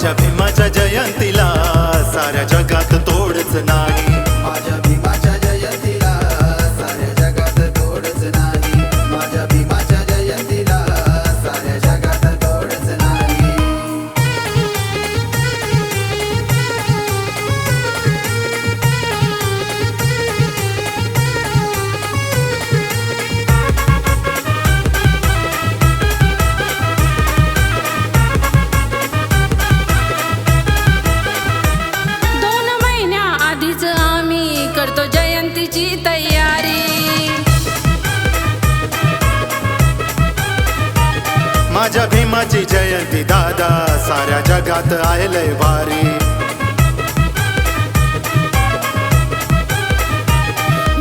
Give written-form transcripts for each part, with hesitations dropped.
माझ्या भीमाच्या जयंतीला साऱ्या जगात तोडच नाही. माझ्या भीमाच्या जयंतीला साऱ्या जगात तोडच नाही. माझ्या भीमाच्या जयंतीला साऱ्या जगात तोडच नाही. करतो जयंतीची तयारी. माझ्या भीमाची जयंती दादा साऱ्या जगात आहे लय भारी.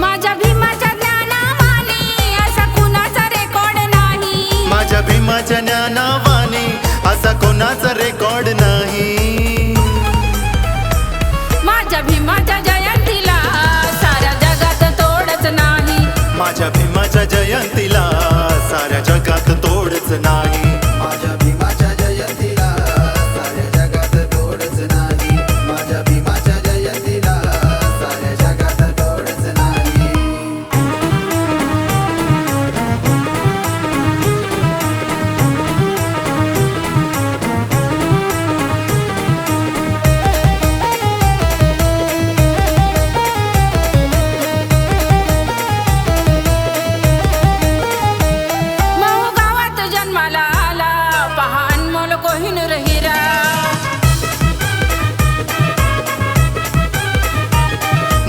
माझ्या भीमाच्या ज्ञानावानी असा कुणाचा रेकॉर्ड नाही. माझ्या भीमाच्या ज्ञानावानी असा कोणाचा रेकॉर्ड नाही. माझ्या भीमाच्या जयंतीला साऱ्या जगात तोडच नाही. माझ्या भीमाच्या जयंतीला साऱ्या जगात तोडच नाही. माझ्या भीमाच्या जयंतीला साऱ्या जगात तोडच नाही. माझ्या भीमाच्या जयंतीला साऱ्या जगात तोडच नाही.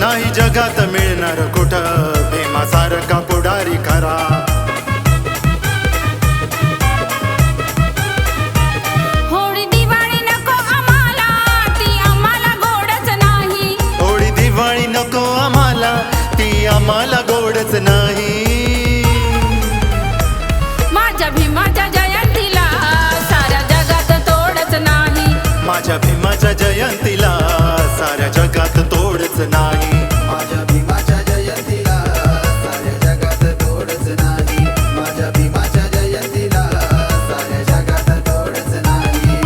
नाही जगात मिळणार कुठं भीमासारखा पुढारी खरा. होळी दिवाळी नको आम्हाला ती आम्हाला गोडच नाही. होळी दिवाळी नको आम्हाला ती आम्हाला गोडच नाही. माझ्या भीमाच्या जयंतीला साऱ्या जगात तोडच नाही. माझ्या भीमाच्या जयंतीला साऱ्या जगात तोडच नाही. माझ्या भीमाच्या जयंतीला साऱ्या जगात तोडच नाही. माझ्या भीमाच्या जयंतीला साऱ्या जगात तोडच नाही.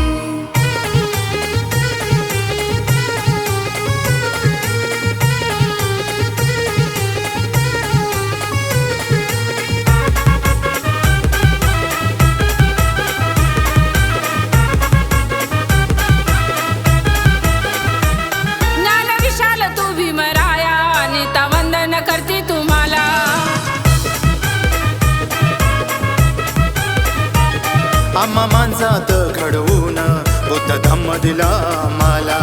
करते तुम्हाला आम्हा माणसात घडवून बुद्ध धम्म दिला आम्हाला.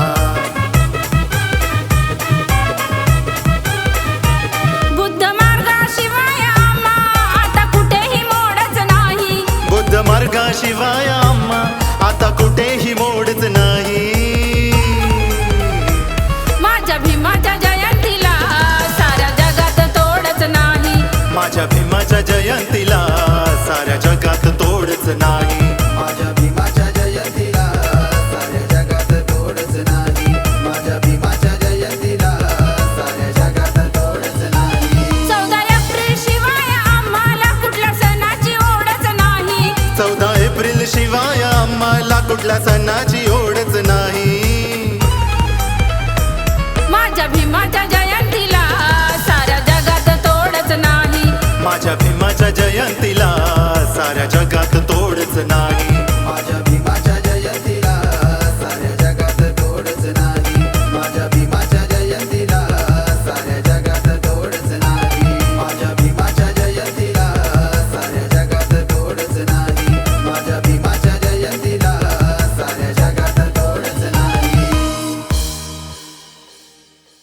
बुद्ध मार्गाशिवाय आम्हा आता कुठेही मोडच नाही. बुद्ध मार्गाशिवाय आम्हा आता कुठेही मोडच नाही. माझ्या भीमाच्या जयंतीला साऱ्या जगात तोडच नाही. माझ्या भीमाच्या जयंतीला साऱ्या जगात तोडच नाही. माझ्या भीमाच्या जयंतीला साऱ्या जगात तोडच नाही. माझ्या भीमाच्या जयंतीला साऱ्या जगात तोडच नाही. 14 एप्रिल शिवाय आम्हाला कुठल्या सणाची ओढच नाही. 14 एप्रिल शिवाय आम्हाला कुठल्या सणाची